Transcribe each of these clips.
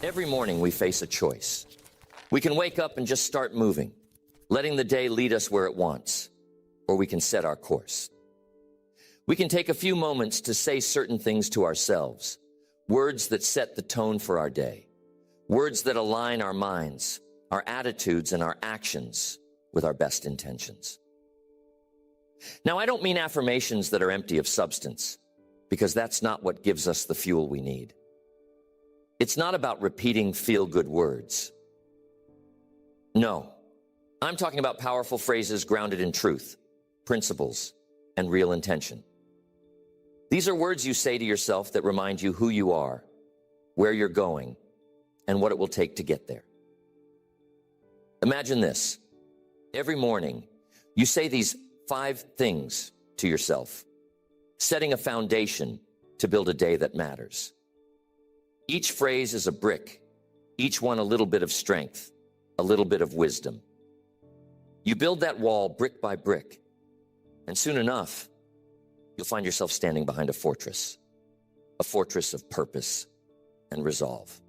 Every morning we face a choice. We can wake up and just start moving, letting the day lead us where it wants, or we can set our course. We can take a few moments to say certain things to ourselves, words that set the tone for our day, words that align our minds, our attitudes, and our actions with our best intentions. Now, I don't mean affirmations that are empty of substance, because that's not what gives us the fuel we need. It's not about repeating feel-good words. No, I'm talking about powerful phrases grounded in truth, principles, and real intention. These are words you say to yourself that remind you who you are, where you're going, and what it will take to get there. Imagine this. Every morning, you say these 5 things to yourself, setting a foundation to build a day that matters. Each phrase is a brick, each one a little bit of strength, a little bit of wisdom. You build that wall brick by brick, and soon enough, you'll find yourself standing behind a fortress of purpose and resolve.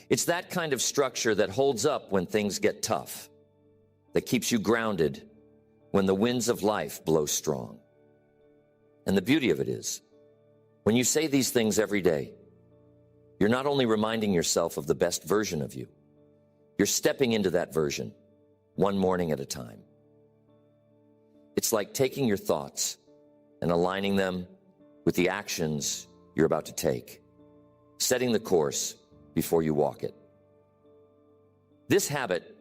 It's that kind of structure that holds up when things get tough, that keeps you grounded when the winds of life blow strong. And the beauty of it is, when you say these things every day, you're not only reminding yourself of the best version of you, you're stepping into that version one morning at a time. It's like taking your thoughts and aligning them with the actions you're about to take, setting the course before you walk it. This habit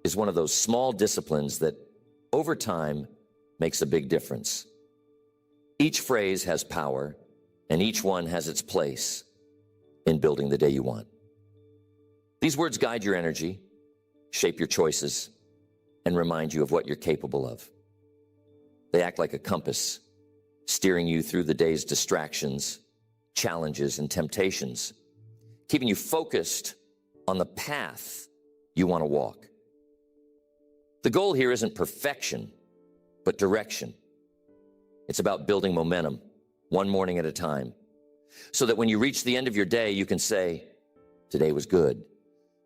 is one of those small disciplines that, over time, makes a big difference. Each phrase has power, and each one has its place in building the day you want. These words guide your energy, shape your choices, and remind you of what you're capable of. They act like a compass, steering you through the day's distractions, challenges, and temptations, keeping you focused on the path you want to walk. The goal here isn't perfection, but direction. It's about building momentum, one morning at a time, so that when you reach the end of your day, you can say, today was good.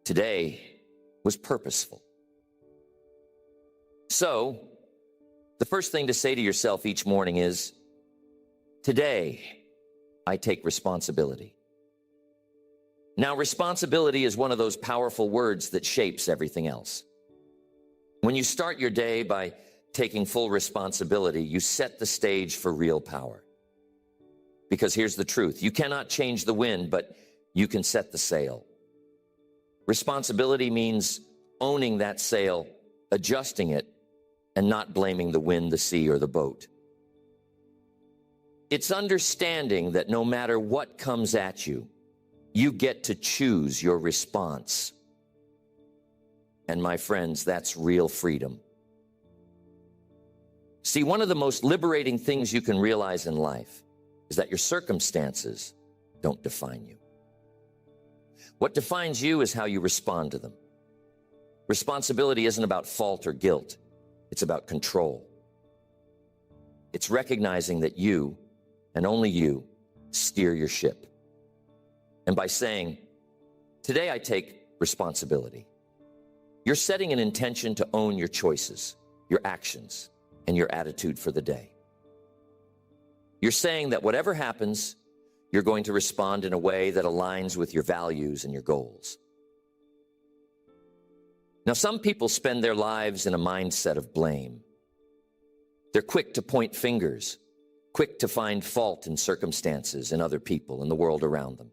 Today was purposeful. So, the first thing to say to yourself each morning is, today I take responsibility. Now, responsibility is one of those powerful words that shapes everything else. When you start your day by taking full responsibility, you set the stage for real power. Because here's the truth. You cannot change the wind, but you can set the sail. Responsibility means owning that sail, adjusting it, and not blaming the wind, the sea, or the boat. It's understanding that no matter what comes at you, you get to choose your response. And my friends, that's real freedom. See, one of the most liberating things you can realize in life is that your circumstances don't define you. What defines you is how you respond to them. Responsibility isn't about fault or guilt. It's about control. It's recognizing that you, and only you, steer your ship. And by saying, today I take responsibility, you're setting an intention to own your choices, your actions, and your attitude for the day. You're saying that whatever happens, you're going to respond in a way that aligns with your values and your goals. Now, some people spend their lives in a mindset of blame. They're quick to point fingers, quick to find fault in circumstances and other people and the world around them.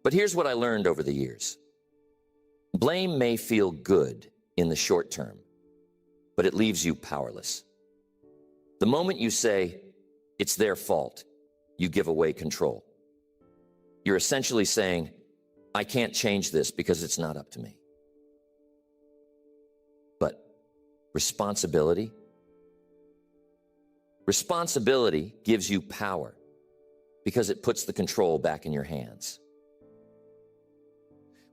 But here's what I learned over the years. Blame may feel good in the short term, but it leaves you powerless. The moment you say, it's their fault, you give away control. You're essentially saying, I can't change this because it's not up to me. But responsibility gives you power because it puts the control back in your hands.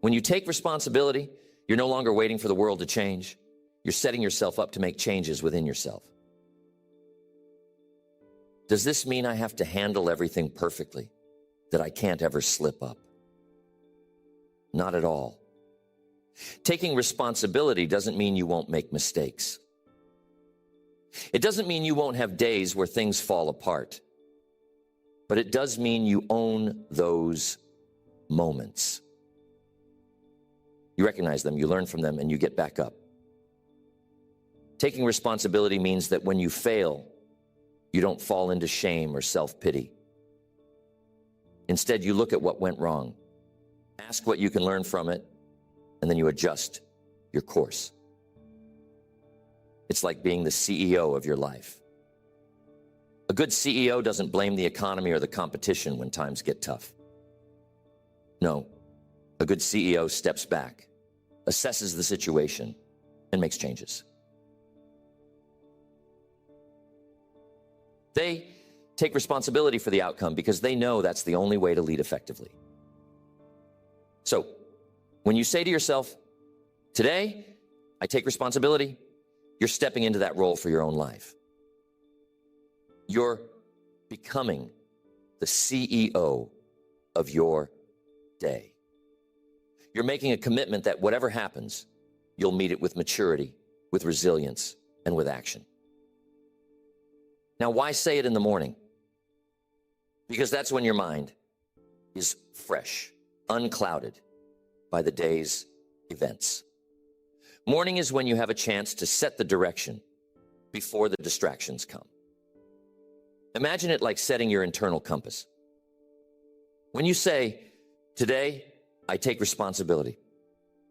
When you take responsibility, you're no longer waiting for the world to change. You're setting yourself up to make changes within yourself. Does this mean I have to handle everything perfectly, that I can't ever slip up? Not at all. Taking responsibility doesn't mean you won't make mistakes. It doesn't mean you won't have days where things fall apart. But it does mean you own those moments. You recognize them, you learn from them, and you get back up. Taking responsibility means that when you fail, you don't fall into shame or self-pity. Instead, you look at what went wrong, ask what you can learn from it, and then you adjust your course. It's like being the CEO of your life. A good CEO doesn't blame the economy or the competition when times get tough. No, a good CEO steps back, assesses the situation, and makes changes. They take responsibility for the outcome because they know that's the only way to lead effectively. So, when you say to yourself, today, I take responsibility, you're stepping into that role for your own life. You're becoming the CEO of your day. You're making a commitment that whatever happens, you'll meet it with maturity, with resilience, and with action. Now, why say it in the morning? Because that's when your mind is fresh, unclouded by the day's events. Morning is when you have a chance to set the direction before the distractions come. Imagine it like setting your internal compass. When you say, today, I take responsibility,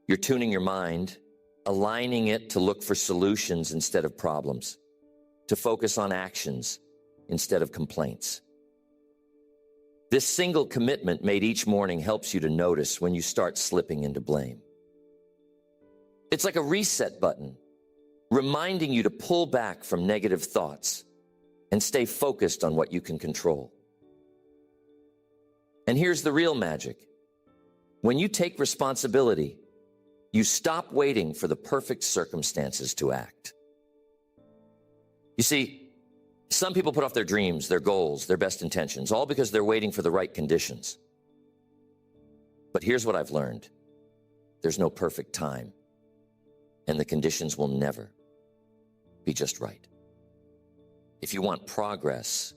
you're tuning your mind, aligning it to look for solutions instead of problems, to focus on actions instead of complaints. This single commitment made each morning helps you to notice when you start slipping into blame. It's like a reset button, reminding you to pull back from negative thoughts and stay focused on what you can control. And here's the real magic. When you take responsibility, you stop waiting for the perfect circumstances to act. You see, some people put off their dreams, their goals, their best intentions, all because they're waiting for the right conditions. But here's what I've learned. There's no perfect time, and the conditions will never be just right. If you want progress,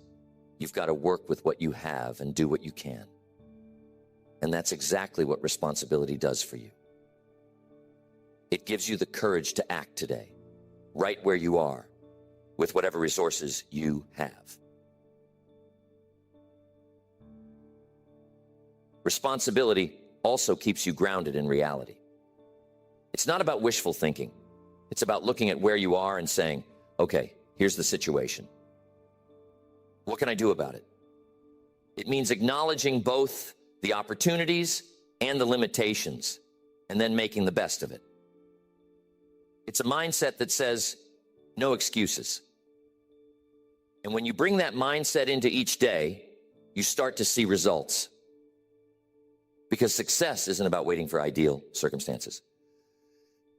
you've got to work with what you have and do what you can. And that's exactly what responsibility does for you. It gives you the courage to act today, right where you are, with whatever resources you have. Responsibility also keeps you grounded in reality. It's not about wishful thinking. It's about looking at where you are and saying, okay, here's the situation. What can I do about it? It means acknowledging both the opportunities and the limitations, and then making the best of it. It's a mindset that says, no excuses. And when you bring that mindset into each day, you start to see results. Because success isn't about waiting for ideal circumstances.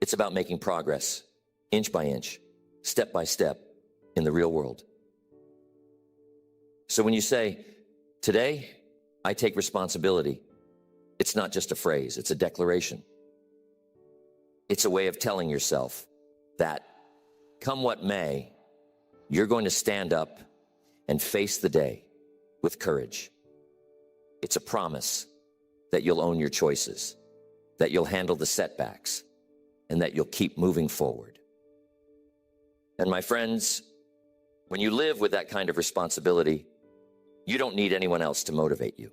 It's about making progress, inch by inch, step by step, in the real world. So when you say, today, I take responsibility, it's not just a phrase, it's a declaration. It's a way of telling yourself that, come what may, you're going to stand up and face the day with courage. It's a promise that you'll own your choices, that you'll handle the setbacks, and that you'll keep moving forward. And my friends, when you live with that kind of responsibility, you don't need anyone else to motivate you.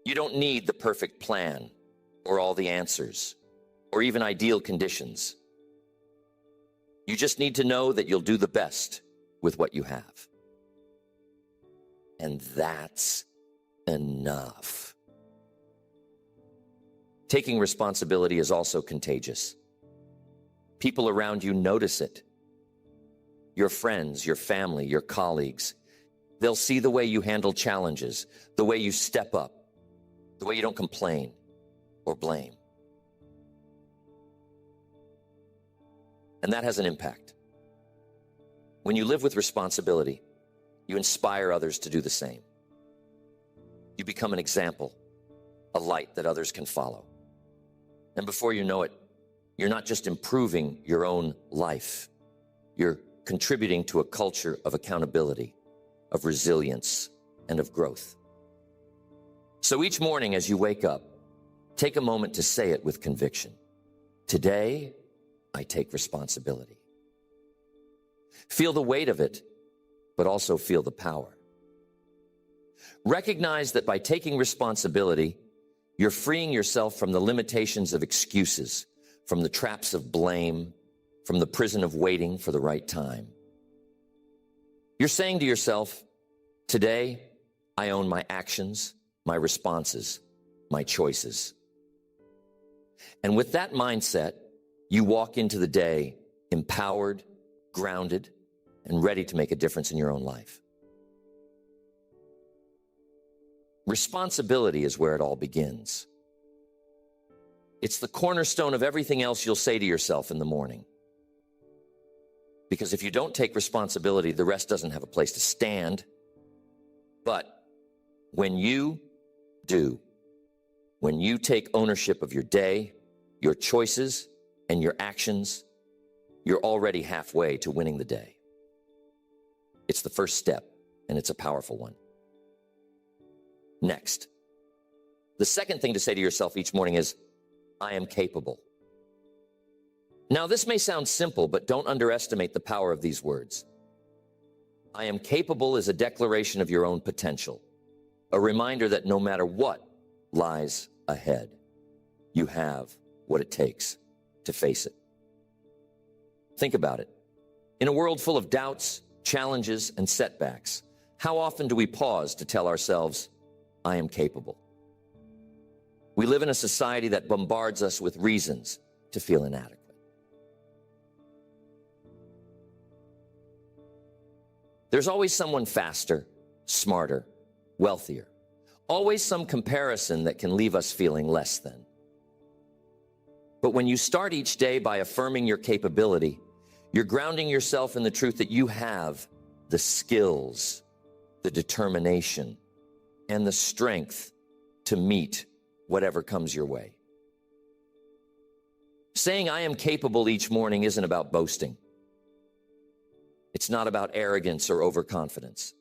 You don't need the perfect plan or all the answers or even ideal conditions. You just need to know that you'll do the best with what you have. And that's enough. Taking responsibility is also contagious. People around you notice it. Your friends, your family, your colleagues. They'll see the way you handle challenges, the way you step up, the way you don't complain or blame. And that has an impact. When you live with responsibility, you inspire others to do the same. You become an example, a light that others can follow. And before you know it, you're not just improving your own life, you're contributing to a culture of accountability, of resilience, and of growth. So each morning as you wake up, take a moment to say it with conviction. Today, I take responsibility. Feel the weight of it, but also feel the power. Recognize that by taking responsibility, you're freeing yourself from the limitations of excuses, from the traps of blame, from the prison of waiting for the right time. You're saying to yourself, today, I own my actions, my responses, my choices. And with that mindset, you walk into the day empowered, grounded, and ready to make a difference in your own life. Responsibility is where it all begins. It's the cornerstone of everything else you'll say to yourself in the morning. Because if you don't take responsibility, the rest doesn't have a place to stand. But when you do, when you take ownership of your day, your choices, and your actions, you're already halfway to winning the day. It's the first step, and it's a powerful one. Next, the second thing to say to yourself each morning is, I am capable. Now, this may sound simple, but don't underestimate the power of these words. I am capable is a declaration of your own potential, a reminder that no matter what lies ahead, you have what it takes to face it. Think about it. In a world full of doubts, challenges, and setbacks, how often do we pause to tell ourselves, I am capable? We live in a society that bombards us with reasons to feel inadequate. There's always someone faster, smarter, wealthier. Always some comparison that can leave us feeling less than. But when you start each day by affirming your capability, you're grounding yourself in the truth that you have the skills, the determination, and the strength to meet whatever comes your way. Saying I am capable each morning isn't about boasting. It's not about arrogance or overconfidence.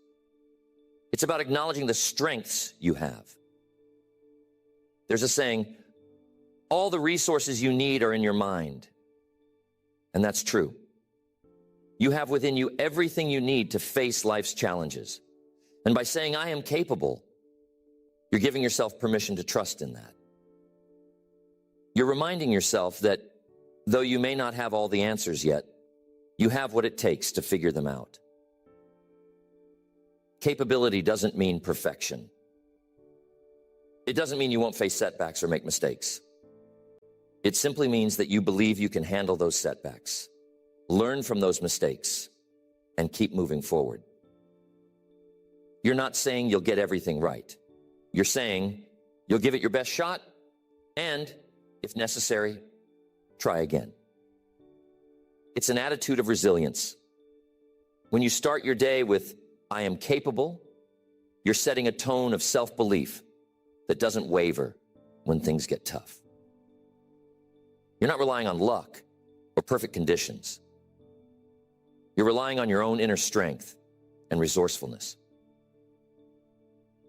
It's about acknowledging the strengths you have. There's a saying, all the resources you need are in your mind. And that's true. You have within you everything you need to face life's challenges. And by saying I am capable, you're giving yourself permission to trust in that. You're reminding yourself that though you may not have all the answers yet, you have what it takes to figure them out. Capability doesn't mean perfection. It doesn't mean you won't face setbacks or make mistakes. It simply means that you believe you can handle those setbacks, learn from those mistakes, and keep moving forward. You're not saying you'll get everything right. You're saying you'll give it your best shot and, if necessary, try again. It's an attitude of resilience. When you start your day with, I am capable, you're setting a tone of self-belief that doesn't waver when things get tough. You're not relying on luck or perfect conditions. You're relying on your own inner strength and resourcefulness.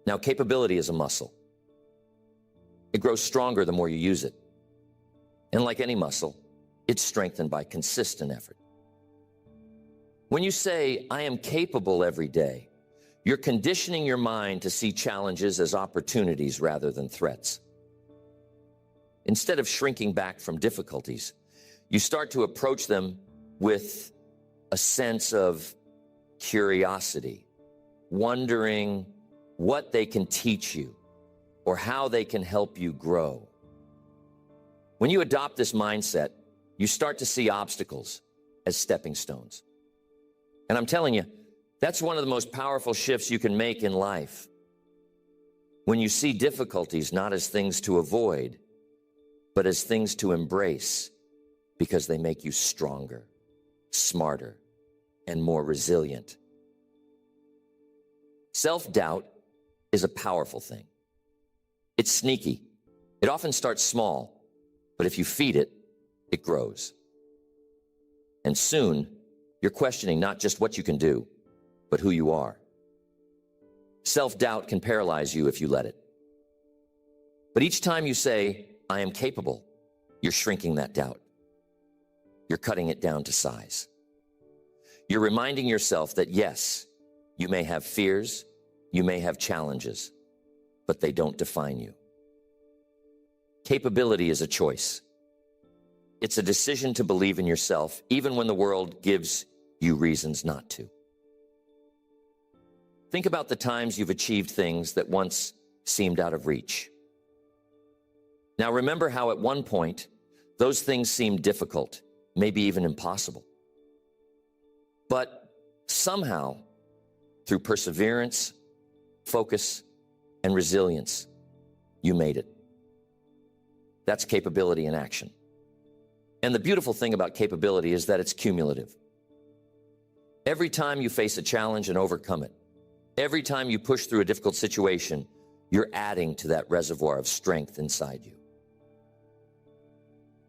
Now, capability is a muscle. It grows stronger the more you use it. And like any muscle, it's strengthened by consistent effort. When you say, I am capable every day, you're conditioning your mind to see challenges as opportunities rather than threats. Instead of shrinking back from difficulties, you start to approach them with a sense of curiosity, wondering what they can teach you or how they can help you grow. When you adopt this mindset, you start to see obstacles as stepping stones. And I'm telling you, that's one of the most powerful shifts you can make in life. When you see difficulties not as things to avoid, but as things to embrace because they make you stronger, smarter, and more resilient. Self-doubt is a powerful thing. It's sneaky. It often starts small, But if you feed it, it grows. And soon, you're questioning not just what you can do, but who you are. Self-doubt can paralyze you if you let it. But each time you say, I am capable, you're shrinking that doubt. You're cutting it down to size. You're reminding yourself that yes, you may have fears, you may have challenges, but they don't define you. Capability is a choice. It's a decision to believe in yourself, even when the world gives you reasons not to. Think about the times you've achieved things that once seemed out of reach. Now remember how at one point, those things seemed difficult, maybe even impossible. But somehow, through perseverance, focus, and resilience, you made it. That's capability in action. And the beautiful thing about capability is that it's cumulative. Every time you face a challenge and overcome it, every time you push through a difficult situation, you're adding to that reservoir of strength inside you.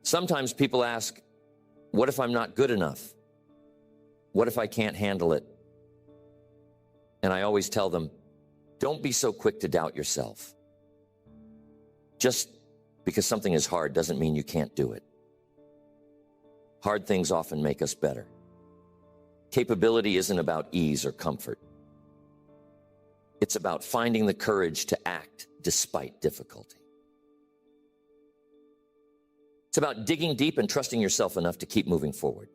Sometimes people ask, what if I'm not good enough? What if I can't handle it? And I always tell them, don't be so quick to doubt yourself. Just because something is hard doesn't mean you can't do it. Hard things often make us better. Capability isn't about ease or comfort. It's about finding the courage to act despite difficulty. It's about digging deep and trusting yourself enough to keep moving forward.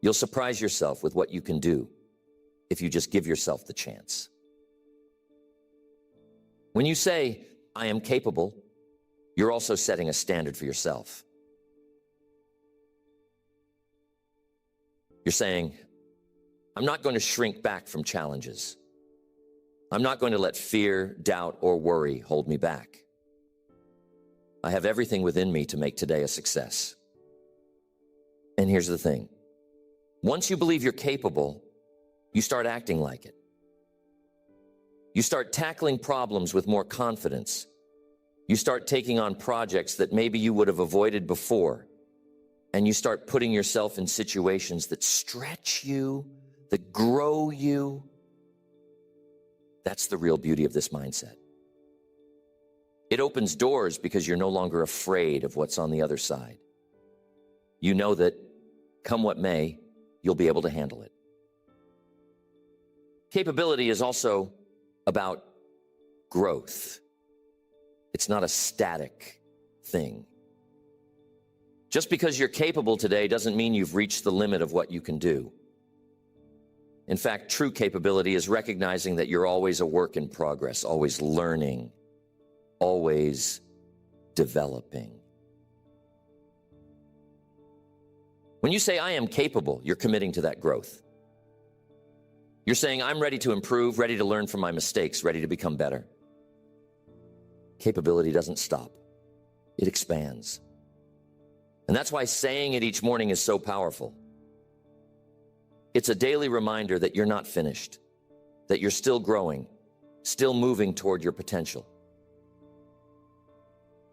You'll surprise yourself with what you can do if you just give yourself the chance. When you say, I am capable, you're also setting a standard for yourself. You're saying, I'm not going to shrink back from challenges. I'm not going to let fear, doubt, or worry hold me back. I have everything within me to make today a success. And here's the thing. Once you believe you're capable, you start acting like it. You start tackling problems with more confidence. You start taking on projects that maybe you would have avoided before. And you start putting yourself in situations that stretch you, that grow you. That's the real beauty of this mindset. It opens doors because you're no longer afraid of what's on the other side. You know that, come what may, you'll be able to handle it. Capability is also about growth. It's not a static thing. Just because you're capable today doesn't mean you've reached the limit of what you can do. In fact, true capability is recognizing that you're always a work in progress, always learning, always developing. When you say, I am capable, you're committing to that growth. You're saying, I'm ready to improve, ready to learn from my mistakes, ready to become better. Capability doesn't stop. It expands. And that's why saying it each morning is so powerful. It's a daily reminder that you're not finished, that you're still growing, still moving toward your potential.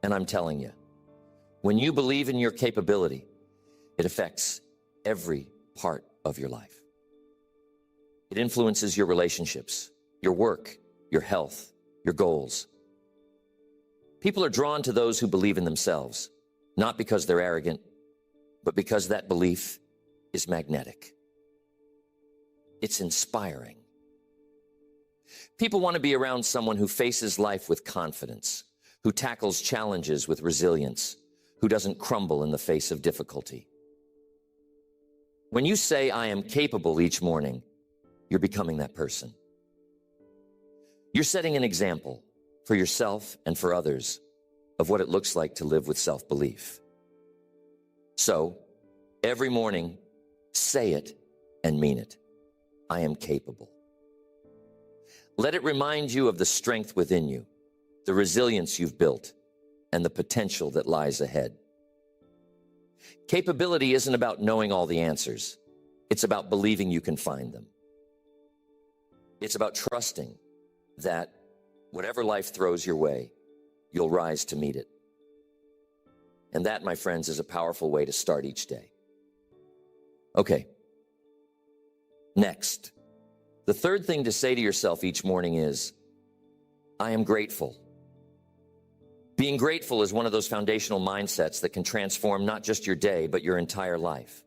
And I'm telling you, when you believe in your capability, it affects every part of your life. It influences your relationships, your work, your health, your goals. People are drawn to those who believe in themselves, not because they're arrogant, but because that belief is magnetic. It's inspiring. People want to be around someone who faces life with confidence, who tackles challenges with resilience, who doesn't crumble in the face of difficulty. When you say, I am capable each morning, you're becoming that person. You're setting an example for yourself and for others of what it looks like to live with self-belief. So, every morning, say it and mean it. I am capable. Let it remind you of the strength within you, the resilience you've built, and the potential that lies ahead. Capability isn't about knowing all the answers. It's about believing you can find them. It's about trusting that whatever life throws your way, you'll rise to meet it. And that, my friends, is a powerful way to start each day. Okay. Next, the third thing to say to yourself each morning is, I am grateful. Being grateful is one of those foundational mindsets that can transform not just your day, but your entire life.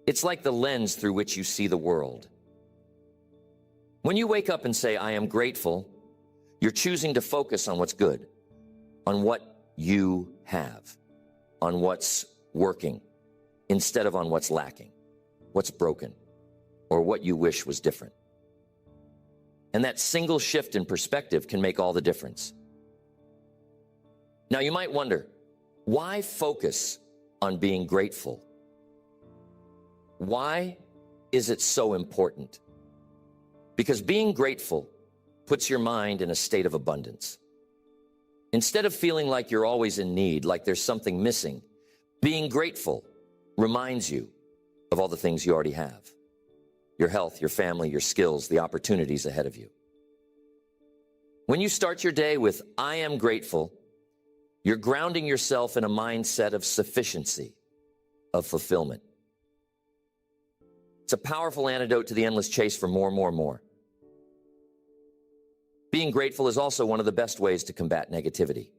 It's like the lens through which you see the world. When you wake up and say, I am grateful, you're choosing to focus on what's good, on what you have, on what's working, instead of on what's lacking, what's broken, or what you wish was different. And that single shift in perspective can make all the difference. Now, you might wonder, why focus on being grateful? Why is it so important? Because being grateful puts your mind in a state of abundance. Instead of feeling like you're always in need, like there's something missing, being grateful reminds you of all the things you already have. Your health, your family, your skills, the opportunities ahead of you. When you start your day with, I am grateful, you're grounding yourself in a mindset of sufficiency, of fulfillment. It's a powerful antidote to the endless chase for more, more, more. Being grateful is also one of the best ways to combat negativity.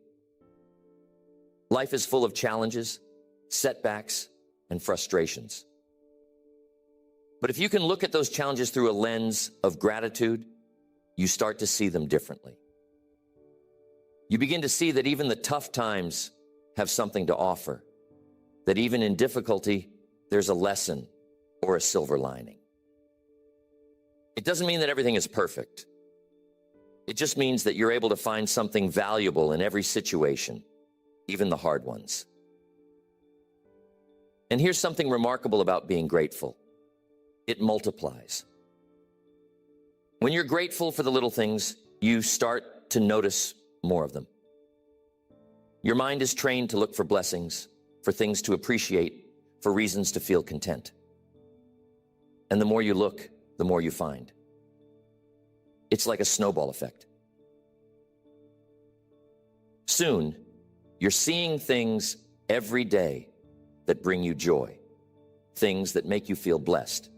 Life is full of challenges, setbacks, and frustrations. But if you can look at those challenges through a lens of gratitude, you start to see them differently. You begin to see that even the tough times have something to offer, that even in difficulty, there's a lesson or a silver lining. It doesn't mean that everything is perfect. It just means that you're able to find something valuable in every situation, even the hard ones. And here's something remarkable about being grateful. It multiplies. When you're grateful for the little things, you start to notice more of them. Your mind is trained to look for blessings, for things to appreciate, for reasons to feel content. And the more you look, the more you find. It's like a snowball effect. Soon, you're seeing things every day that bring you joy, things that make you feel blessed,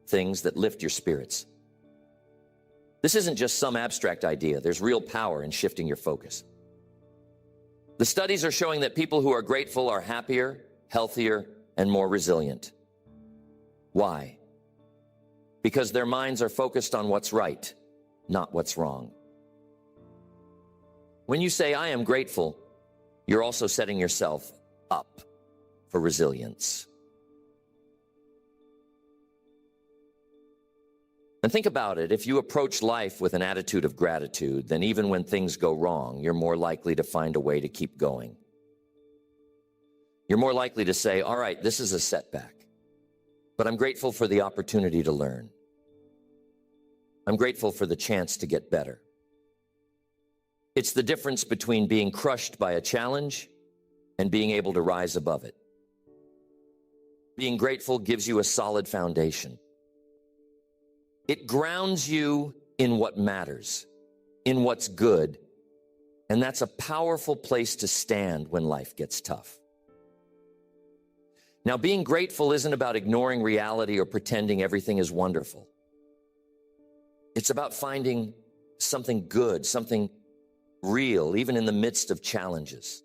things that lift your spirits. This isn't just some abstract idea. There's real power in shifting your focus. The studies are showing that people who are grateful are happier, healthier, and more resilient. Why? Because their minds are focused on what's right, not what's wrong. When you say, I am grateful, you're also setting yourself up for resilience. And think about it. If you approach life with an attitude of gratitude, then even when things go wrong, you're more likely to find a way to keep going. You're more likely to say, all right, this is a setback, but I'm grateful for the opportunity to learn. I'm grateful for the chance to get better. It's the difference between being crushed by a challenge and being able to rise above it. Being grateful gives you a solid foundation. It grounds you in what matters, in what's good, and that's a powerful place to stand when life gets tough. Now, being grateful isn't about ignoring reality or pretending everything is wonderful. It's about finding something good, something real, even in the midst of challenges.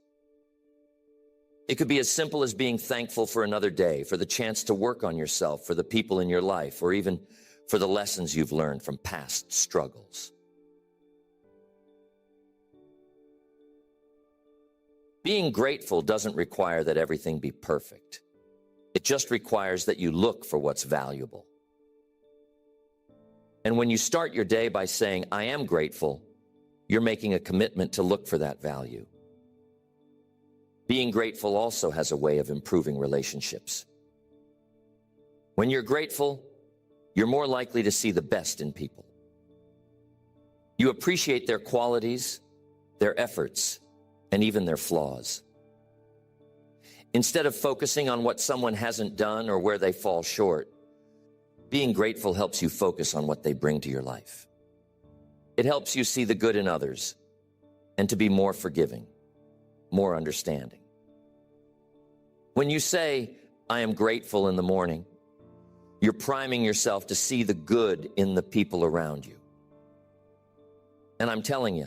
It could be as simple as being thankful for another day, for the chance to work on yourself, for the people in your life, or even for the lessons you've learned from past struggles. Being grateful doesn't require that everything be perfect. It just requires that you look for what's valuable. And when you start your day by saying, I am grateful, you're making a commitment to look for that value. Being grateful also has a way of improving relationships. When you're grateful, you're more likely to see the best in people. You appreciate their qualities, their efforts, and even their flaws. Instead of focusing on what someone hasn't done or where they fall short, being grateful helps you focus on what they bring to your life. It helps you see the good in others and to be more forgiving, more understanding. When you say, I am grateful in the morning, you're priming yourself to see the good in the people around you. And I'm telling you,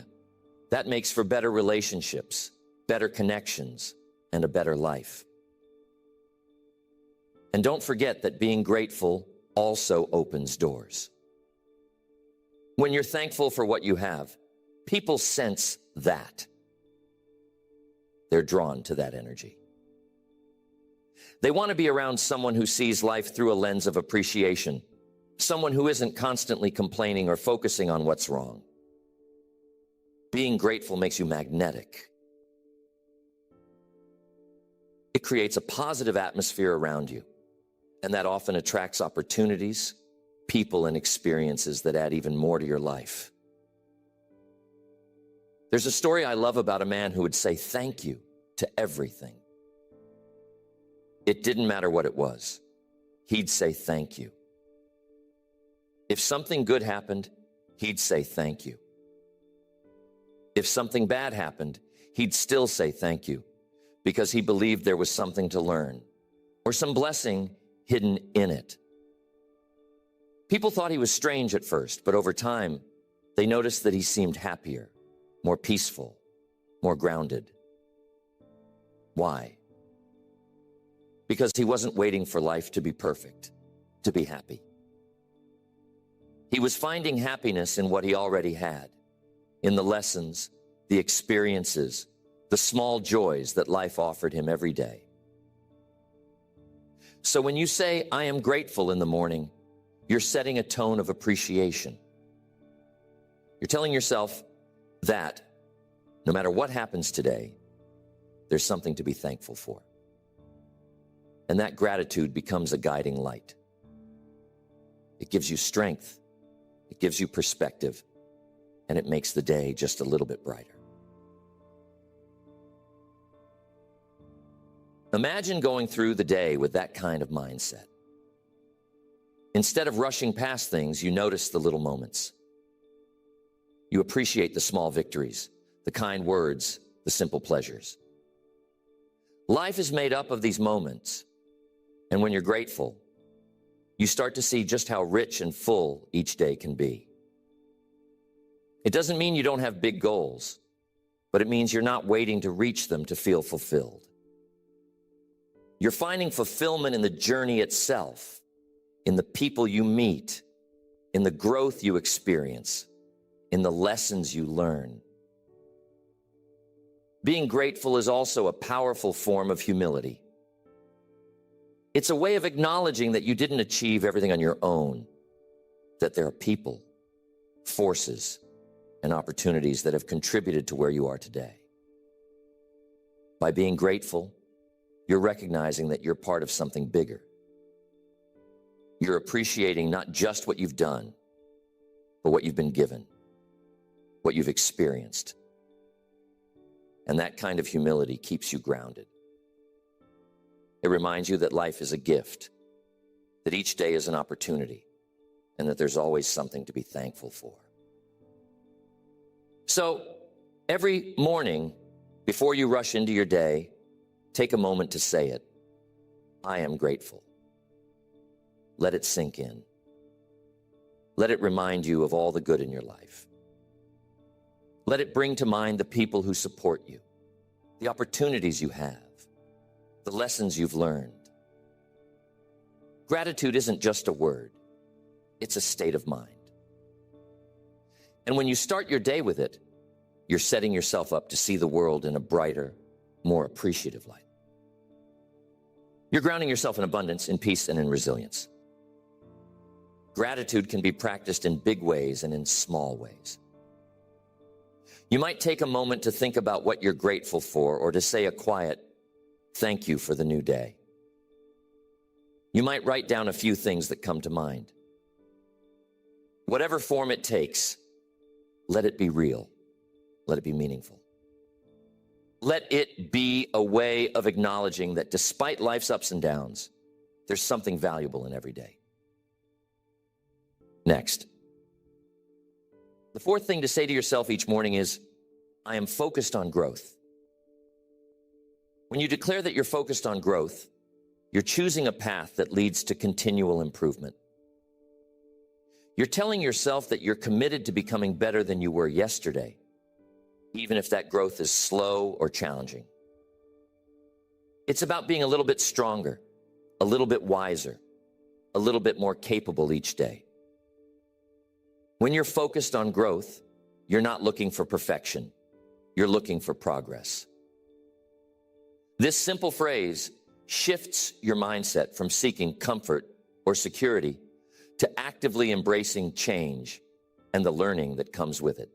that makes for better relationships, better connections, and a better life. And don't forget that being grateful also opens doors. When you're thankful for what you have, people sense that. They're drawn to that energy. They want to be around someone who sees life through a lens of appreciation, someone who isn't constantly complaining or focusing on what's wrong. Being grateful makes you magnetic. It creates a positive atmosphere around you, and that often attracts opportunities, people, and experiences that add even more to your life. There's a story I love about a man who would say thank you to everything. It didn't matter what it was. He'd say thank you. If something good happened, he'd say thank you. If something bad happened, he'd still say thank you because he believed there was something to learn or some blessing hidden in it. People thought he was strange at first, but over time, they noticed that he seemed happier, more peaceful, more grounded. Why? Because he wasn't waiting for life to be perfect, to be happy. He was finding happiness in what he already had, in the lessons, the experiences, the small joys that life offered him every day. So when you say, I am grateful in the morning, you're setting a tone of appreciation. You're telling yourself that no matter what happens today, there's something to be thankful for. And that gratitude becomes a guiding light. It gives you strength, it gives you perspective, and it makes the day just a little bit brighter. Imagine going through the day with that kind of mindset. Instead of rushing past things, you notice the little moments. You appreciate the small victories, the kind words, the simple pleasures. Life is made up of these moments, and when you're grateful, you start to see just how rich and full each day can be. It doesn't mean you don't have big goals, but it means you're not waiting to reach them to feel fulfilled. You're finding fulfillment in the journey itself, in the people you meet, in the growth you experience, in the lessons you learn. Being grateful is also a powerful form of humility. It's a way of acknowledging that you didn't achieve everything on your own, that there are people, forces, and opportunities that have contributed to where you are today. By being grateful, you're recognizing that you're part of something bigger. You're appreciating not just what you've done, but what you've been given, what you've experienced. And that kind of humility keeps you grounded. It reminds you that life is a gift, that each day is an opportunity, and that there's always something to be thankful for. So, every morning, before you rush into your day, take a moment to say it. I am grateful. Let it sink in. Let it remind you of all the good in your life. Let it bring to mind the people who support you, the opportunities you have, the lessons you've learned. Gratitude isn't just a word, it's a state of mind. And when you start your day with it, you're setting yourself up to see the world in a brighter, more appreciative light. You're grounding yourself in abundance, in peace, and in resilience. Gratitude can be practiced in big ways and in small ways. You might take a moment to think about what you're grateful for, or to say a quiet, thank you for the new day. You might write down a few things that come to mind. Whatever form it takes, let it be real. Let it be meaningful. Let it be a way of acknowledging that despite life's ups and downs, there's something valuable in every day. Next, the fourth thing to say to yourself each morning is, I am focused on growth. When you declare that you're focused on growth, you're choosing a path that leads to continual improvement. You're telling yourself that you're committed to becoming better than you were yesterday, even if that growth is slow or challenging. It's about being a little bit stronger, a little bit wiser, a little bit more capable each day. When you're focused on growth, you're not looking for perfection. You're looking for progress. This simple phrase shifts your mindset from seeking comfort or security to actively embracing change and the learning that comes with it.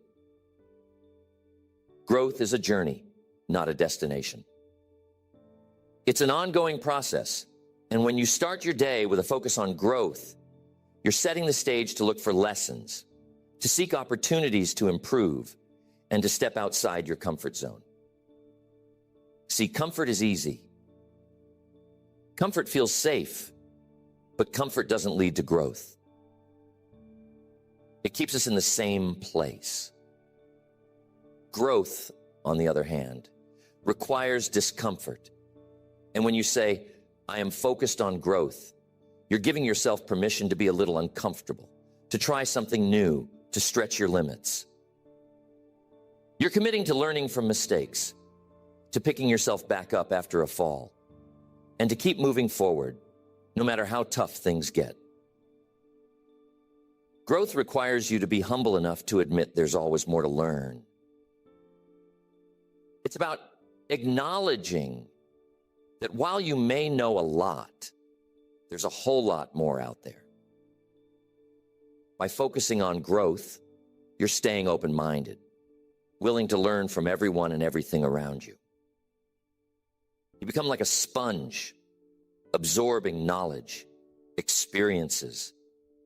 Growth is a journey, not a destination. It's an ongoing process, and when you start your day with a focus on growth, you're setting the stage to look for lessons, to seek opportunities to improve, and to step outside your comfort zone. See, comfort is easy. Comfort feels safe, but comfort doesn't lead to growth. It keeps us in the same place. Growth, on the other hand, requires discomfort. And when you say, I am focused on growth, you're giving yourself permission to be a little uncomfortable, to try something new, to stretch your limits. You're committing to learning from mistakes, to picking yourself back up after a fall, and to keep moving forward, no matter how tough things get. Growth requires you to be humble enough to admit there's always more to learn. It's about acknowledging that while you may know a lot, there's a whole lot more out there. By focusing on growth, you're staying open-minded, willing to learn from everyone and everything around you. You become like a sponge, absorbing knowledge, experiences,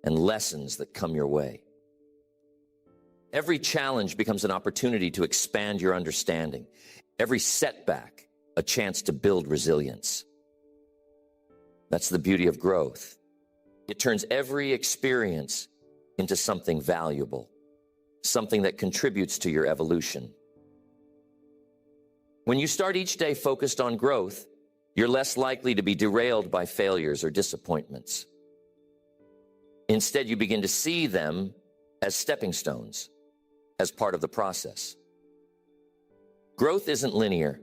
and lessons that come your way. Every challenge becomes an opportunity to expand your understanding. Every setback, a chance to build resilience. That's the beauty of growth. It turns every experience into something valuable, something that contributes to your evolution. When you start each day focused on growth, you're less likely to be derailed by failures or disappointments. Instead, you begin to see them as stepping stones, as part of the process. Growth isn't linear.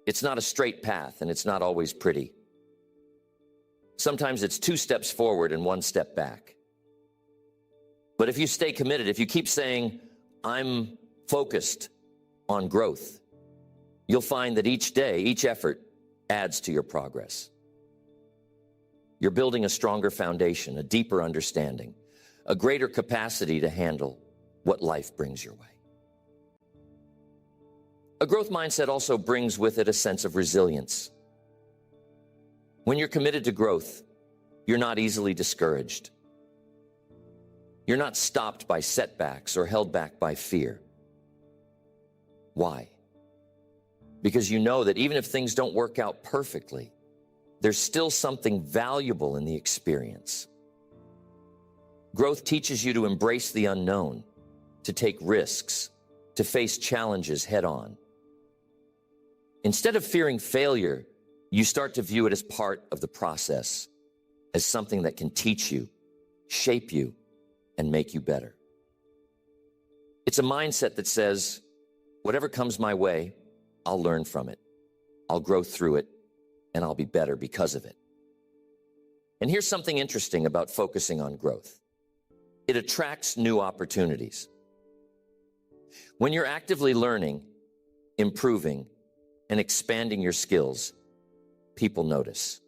It's not a straight path, and it's not always pretty. Sometimes it's 2 steps forward and 1 step back. But if you stay committed, if you keep saying, I'm focused on growth, you'll find that each day, each effort adds to your progress. You're building a stronger foundation, a deeper understanding, a greater capacity to handle what life brings your way. A growth mindset also brings with it a sense of resilience. When you're committed to growth, you're not easily discouraged. You're not stopped by setbacks or held back by fear. Why? Because you know that even if things don't work out perfectly, there's still something valuable in the experience. Growth teaches you to embrace the unknown, to take risks, to face challenges head on. Instead of fearing failure, you start to view it as part of the process, as something that can teach you, shape you, and make you better. It's a mindset that says, whatever comes my way, I'll learn from it. I'll grow through it, and I'll be better because of it. And here's something interesting about focusing on growth. It attracts new opportunities. When you're actively learning, improving, and expanding your skills, people notice.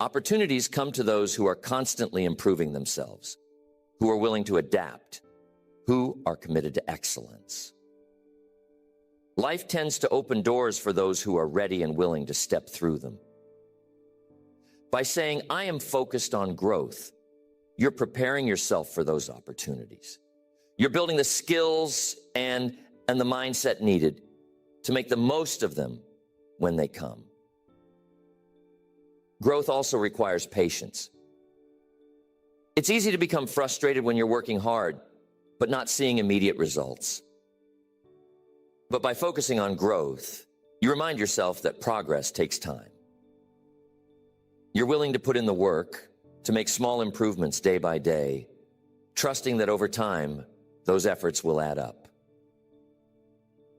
Opportunities come to those who are constantly improving themselves, who are willing to adapt, who are committed to excellence. Life tends to open doors for those who are ready and willing to step through them. By saying, I am focused on growth, you're preparing yourself for those opportunities. You're building the skills and the mindset needed to make the most of them when they come. Growth also requires patience. It's easy to become frustrated when you're working hard, but not seeing immediate results. But by focusing on growth, You remind yourself that progress takes time. You're willing to put in the work to make small improvements day by day, trusting that over time, those efforts will add up.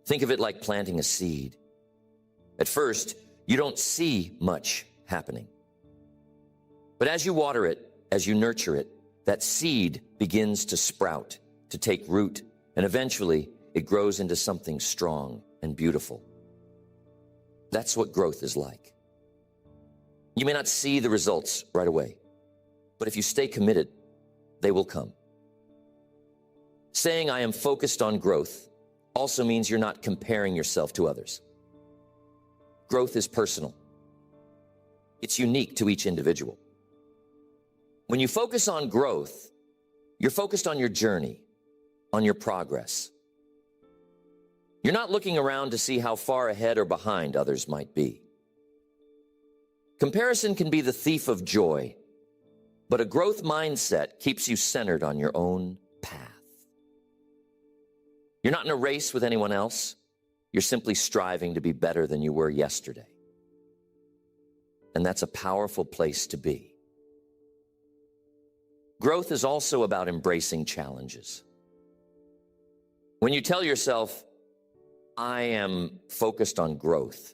Think of it like planting a seed. At first, you don't see much happening. But as you water it, as you nurture it, that seed begins to sprout, to take root, and eventually it grows into something strong and beautiful. That's what growth is like. You may not see the results right away, but if you stay committed, they will come. Saying I am focused on growth also means you're not comparing yourself to others. Growth is personal. It's unique to each individual. When you focus on growth, you're focused on your journey, on your progress. You're not looking around to see how far ahead or behind others might be. Comparison can be the thief of joy, but a growth mindset keeps you centered on your own path. You're not in a race with anyone else. You're simply striving to be better than you were yesterday. And that's a powerful place to be. Growth is also about embracing challenges. When you tell yourself, I am focused on growth,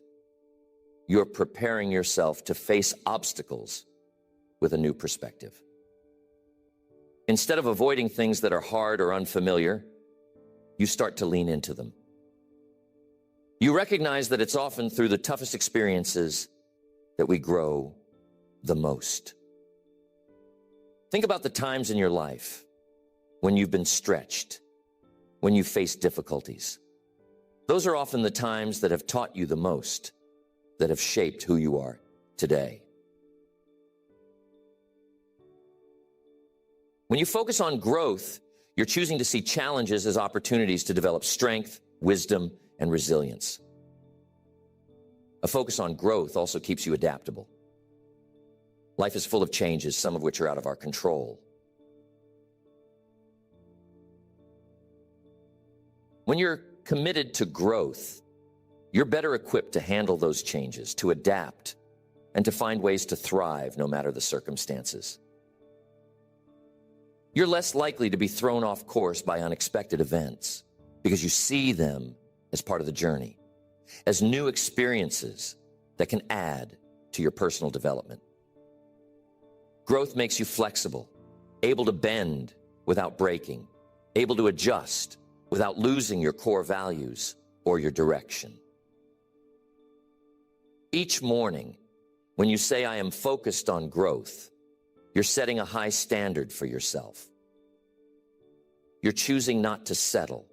you're preparing yourself to face obstacles with a new perspective. Instead of avoiding things that are hard or unfamiliar, you start to lean into them. You recognize that it's often through the toughest experiences that we grow the most. Think about the times in your life when you've been stretched, when you faced difficulties. Those are often the times that have taught you the most, that have shaped who you are today. When you focus on growth, you're choosing to see challenges as opportunities to develop strength, wisdom, and resilience. A focus on growth also keeps you adaptable. Life is full of changes, some of which are out of our control. When you're committed to growth, you're better equipped to handle those changes, to adapt, and to find ways to thrive no matter the circumstances. You're less likely to be thrown off course by unexpected events because you see them as part of the journey, as new experiences that can add to your personal development. Growth makes you flexible, able to bend without breaking, able to adjust without losing your core values or your direction. Each morning, when you say, I am focused on growth, you're setting a high standard for yourself. You're choosing not to settle,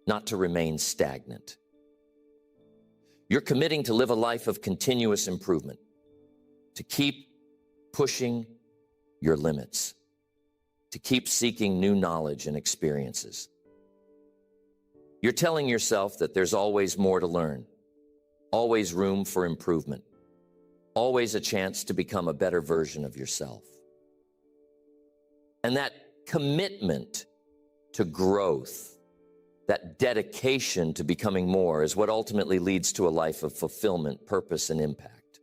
not to remain stagnant. You're committing to live a life of continuous improvement, to keep pushing your limits, to keep seeking new knowledge and experiences. You're telling yourself that there's always more to learn, always room for improvement, always a chance to become a better version of yourself. And that commitment to growth, that dedication to becoming more is what ultimately leads to a life of fulfillment, purpose, and impact.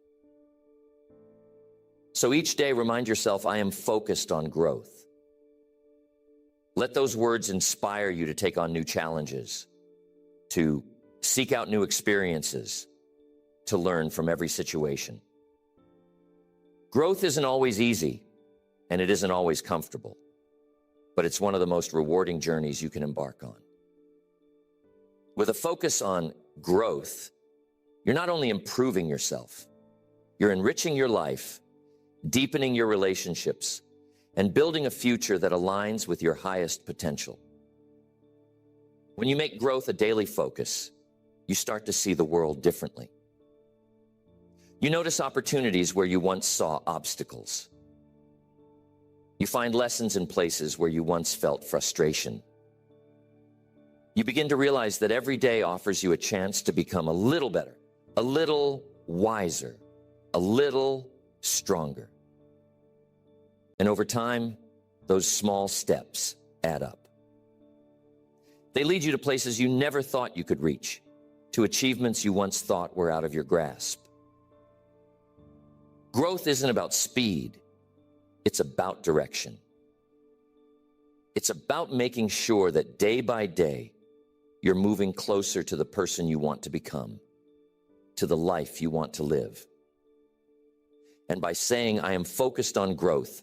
So each day, remind yourself, I am focused on growth. Let those words inspire you to take on new challenges, to seek out new experiences, to learn from every situation. Growth isn't always easy, and it isn't always comfortable, but it's one of the most rewarding journeys you can embark on. With a focus on growth, you're not only improving yourself, you're enriching your life, deepening your relationships, and building a future that aligns with your highest potential. When you make growth a daily focus, you start to see the world differently. You notice opportunities where you once saw obstacles. You find lessons in places where you once felt frustration. You begin to realize that every day offers you a chance to become a little better, a little wiser, a little stronger. And over time, those small steps add up. They lead you to places you never thought you could reach, to achievements you once thought were out of your grasp. Growth isn't about speed. It's about direction. It's about making sure that day by day, you're moving closer to the person you want to become, to the life you want to live. And by saying, I am focused on growth,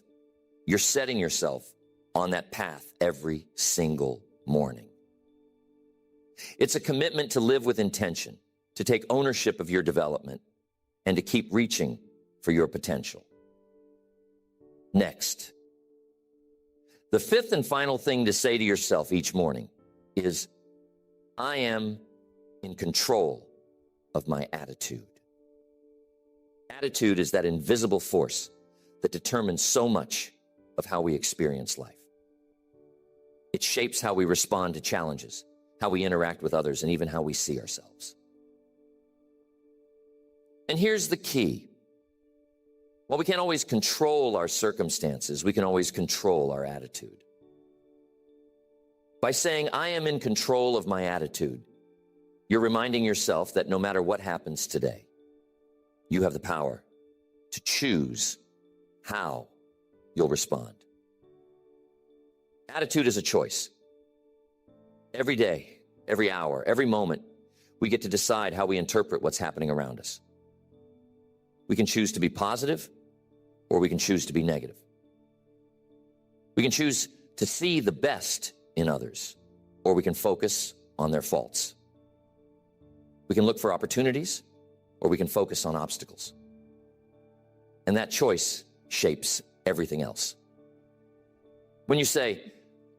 you're setting yourself on that path every single morning. It's a commitment to live with intention, to take ownership of your development, and to keep reaching for your potential. Next, the fifth and final thing to say to yourself each morning is, I am in control of my attitude. Attitude is that invisible force that determines so much of how we experience life. It shapes how we respond to challenges, how we interact with others, and even how we see ourselves. And here's the key. While we can't always control our circumstances, we can always control our attitude. By saying, I am in control of my attitude, you're reminding yourself that no matter what happens today, you have the power to choose how you'll respond. Attitude is a choice. Every day, every hour, every moment, we get to decide how we interpret what's happening around us. We can choose to be positive, or we can choose to be negative. We can choose to see the best in others, or we can focus on their faults. We can look for opportunities, or we can focus on obstacles. And that choice shapes everything else. When you say,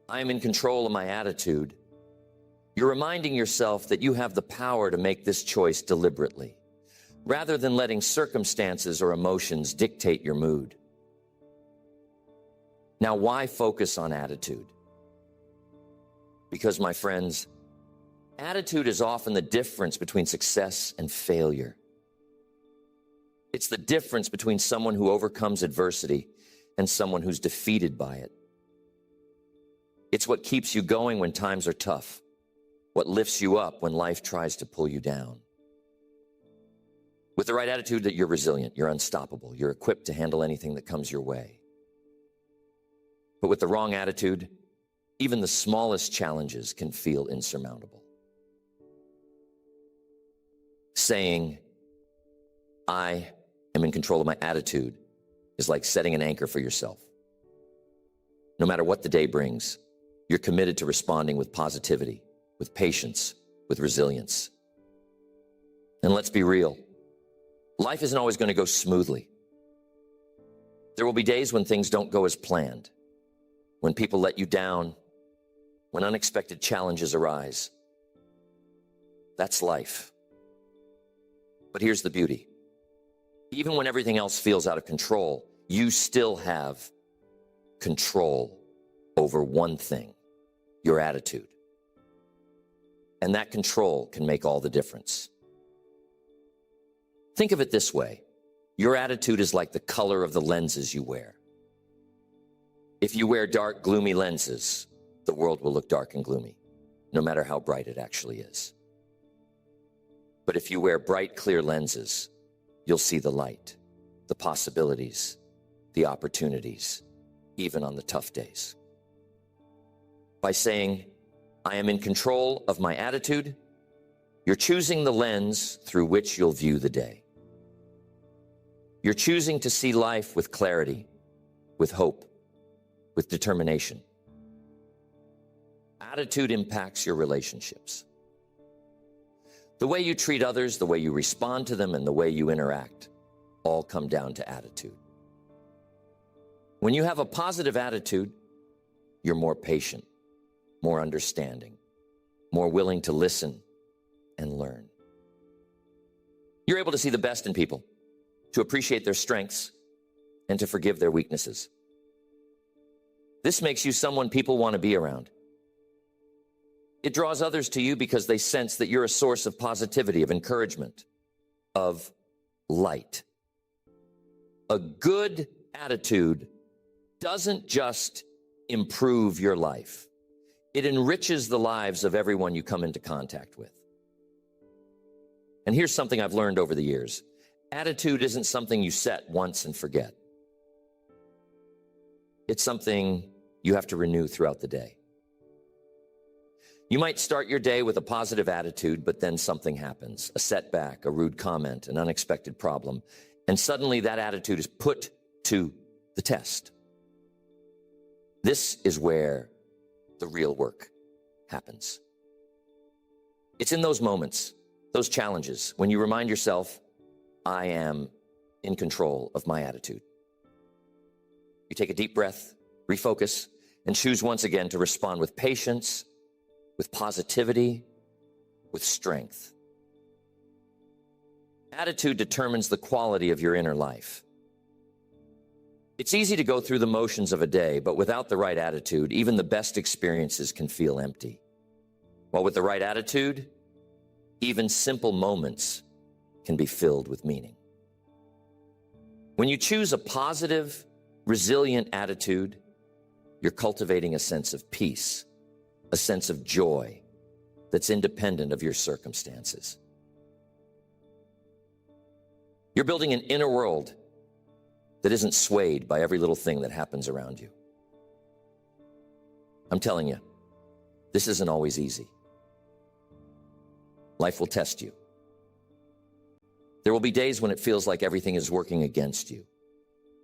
I am in control of my attitude, you're reminding yourself that you have the power to make this choice deliberately, rather than letting circumstances or emotions dictate your mood. Now, why focus on attitude? Because, my friends, attitude is often the difference between success and failure. It's the difference between someone who overcomes adversity and someone who's defeated by it. It's what keeps you going when times are tough, what lifts you up when life tries to pull you down. With the right attitude, that you're resilient, you're unstoppable, you're equipped to handle anything that comes your way. But with the wrong attitude, even the smallest challenges can feel insurmountable. Saying, I am in control of my attitude is like setting an anchor for yourself. No matter what the day brings, you're committed to responding with positivity, with patience, with resilience. And let's be real. Life isn't always going to go smoothly. There will be days when things don't go as planned, when people let you down, when unexpected challenges arise. That's life. But here's the beauty. Even when everything else feels out of control, you still have control over one thing, your attitude. And that control can make all the difference. Think of it this way. Your attitude is like the color of the lenses you wear. If you wear dark, gloomy lenses, the world will look dark and gloomy, no matter how bright it actually is. But if you wear bright, clear lenses, you'll see the light, the possibilities, the opportunities, even on the tough days. By saying, I am in control of my attitude, you're choosing the lens through which you'll view the day. You're choosing to see life with clarity, with hope, with determination. Attitude impacts your relationships. The way you treat others, the way you respond to them, and the way you interact all come down to attitude. When you have a positive attitude, you're more patient, more understanding, more willing to listen and learn. You're able to see the best in people, to appreciate their strengths, and to forgive their weaknesses. This makes you someone people want to be around. It draws others to you because they sense that you're a source of positivity, of encouragement, of light. A good attitude doesn't just improve your life. It enriches the lives of everyone you come into contact with. And here's something I've learned over the years. Attitude isn't something you set once and forget. It's something you have to renew throughout the day. You might start your day with a positive attitude, but then something happens, a setback, a rude comment, an unexpected problem, and suddenly that attitude is put to the test. This is where the real work happens. It's in those moments, those challenges, when you remind yourself, I am in control of my attitude. You take a deep breath, refocus, and choose once again to respond with patience, with positivity, with strength. Attitude determines the quality of your inner life. It's easy to go through the motions of a day, but without the right attitude, even the best experiences can feel empty. While with the right attitude, even simple moments can be filled with meaning. When you choose a positive, resilient attitude, you're cultivating a sense of peace, a sense of joy that's independent of your circumstances. You're building an inner world that isn't swayed by every little thing that happens around you. I'm telling you, this isn't always easy. Life will test you. There will be days when it feels like everything is working against you,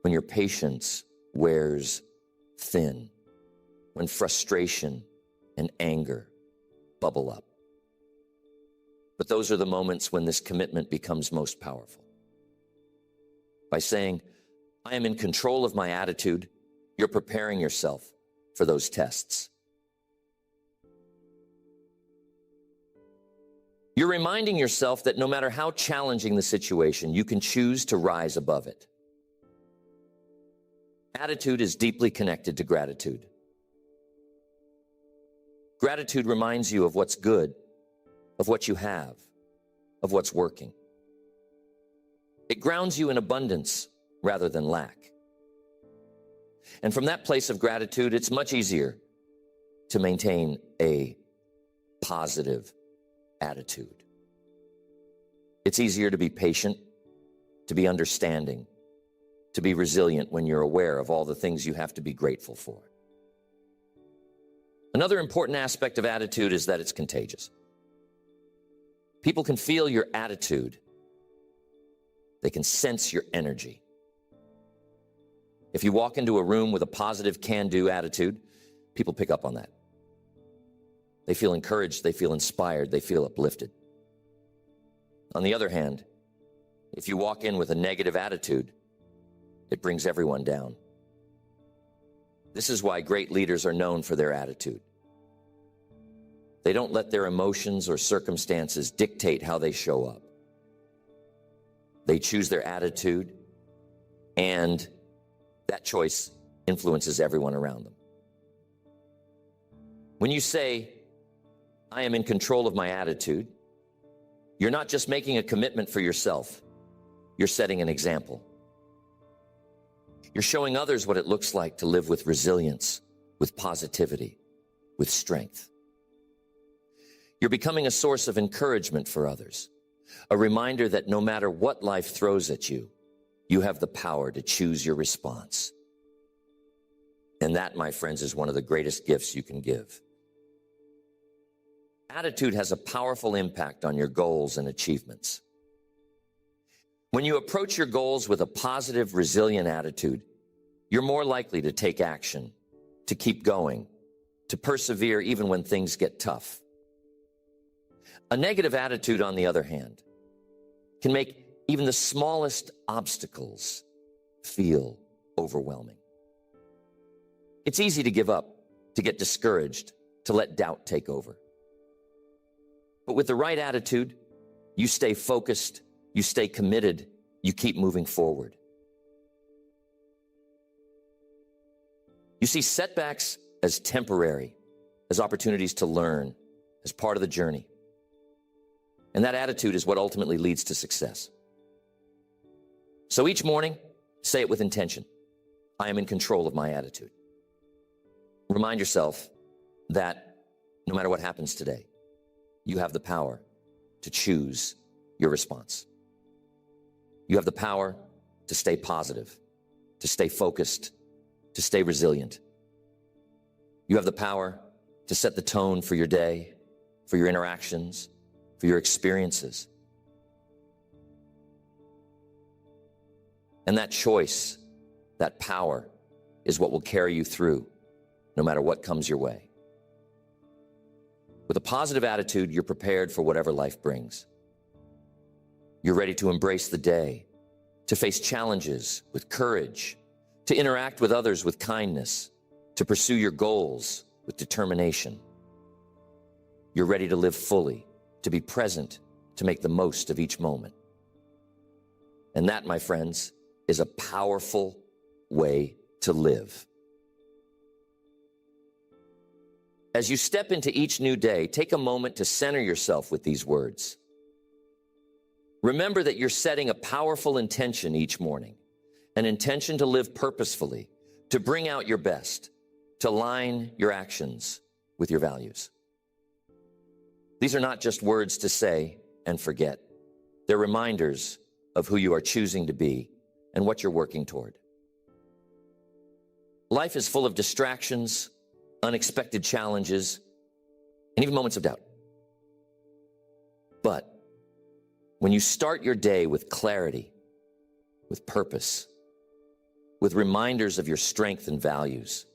when your patience wears thin, when frustration and anger bubble up. But those are the moments when this commitment becomes most powerful. By saying, I am in control of my attitude, you're preparing yourself for those tests. You're reminding yourself that no matter how challenging the situation, you can choose to rise above it. Attitude is deeply connected to gratitude. Gratitude reminds you of what's good, of what you have, of what's working. It grounds you in abundance rather than lack. And from that place of gratitude, it's much easier to maintain a positive attitude. It's easier to be patient, to be understanding, to be resilient when you're aware of all the things you have to be grateful for. Another important aspect of attitude is that it's contagious. People can feel your attitude. They can sense your energy. If you walk into a room with a positive can-do attitude, people pick up on that. They feel encouraged, they feel inspired, they feel uplifted. On the other hand, if you walk in with a negative attitude, it brings everyone down. This is why great leaders are known for their attitude. They don't let their emotions or circumstances dictate how they show up. They choose their attitude, and that choice influences everyone around them. When you say, I am in control of my attitude, you're not just making a commitment for yourself, you're setting an example. You're showing others what it looks like to live with resilience, with positivity, with strength. You're becoming a source of encouragement for others, a reminder that no matter what life throws at you, you have the power to choose your response. And that, my friends, is one of the greatest gifts you can give. Attitude has a powerful impact on your goals and achievements. When you approach your goals with a positive, resilient attitude, you're more likely to take action, to keep going, to persevere even when things get tough. A negative attitude, on the other hand, can make even the smallest obstacles feel overwhelming. It's easy to give up, to get discouraged, to let doubt take over. But with the right attitude, you stay focused, you stay committed, you keep moving forward. You see setbacks as temporary, as opportunities to learn, as part of the journey. And that attitude is what ultimately leads to success. So each morning, say it with intention. I am in control of my attitude. Remind yourself that no matter what happens today, you have the power to choose your response. You have the power to stay positive, to stay focused, to stay resilient. You have the power to set the tone for your day, for your interactions, for your experiences. And that choice, that power, is what will carry you through, no matter what comes your way. With a positive attitude, you're prepared for whatever life brings. You're ready to embrace the day, to face challenges with courage, to interact with others with kindness, to pursue your goals with determination. You're ready to live fully, to be present, to make the most of each moment. And that, my friends, is a powerful way to live. As you step into each new day, take a moment to center yourself with these words. Remember that you're setting a powerful intention each morning, an intention to live purposefully, to bring out your best, to align your actions with your values. These are not just words to say and forget. They're reminders of who you are choosing to be and what you're working toward. Life is full of distractions, unexpected challenges, and even moments of doubt. But when you start your day with clarity, with purpose, with reminders of your strength and values,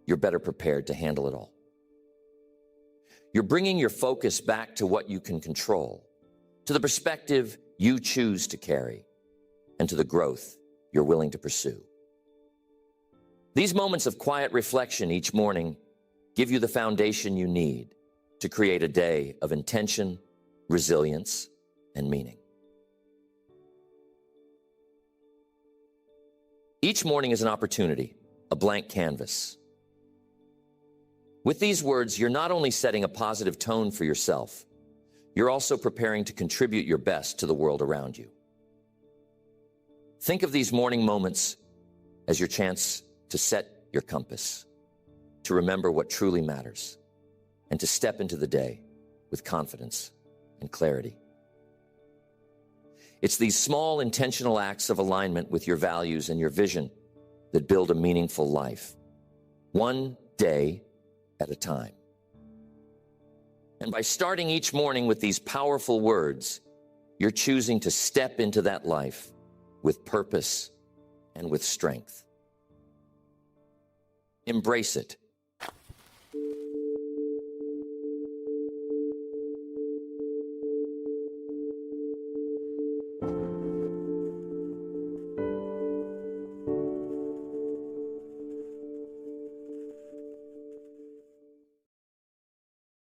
you're better prepared to handle it all. You're bringing your focus back to what you can control, to the perspective you choose to carry, and to the growth you're willing to pursue. These moments of quiet reflection each morning give you the foundation you need to create a day of intention, resilience, and meaning. Each morning is an opportunity, a blank canvas. With these words, you're not only setting a positive tone for yourself, you're also preparing to contribute your best to the world around you. Think of these morning moments as your chance to set your compass, to remember what truly matters, and to step into the day with confidence and clarity. It's these small intentional acts of alignment with your values and your vision that build a meaningful life, one day at a time. And by starting each morning with these powerful words, you're choosing to step into that life with purpose and with strength. Embrace it.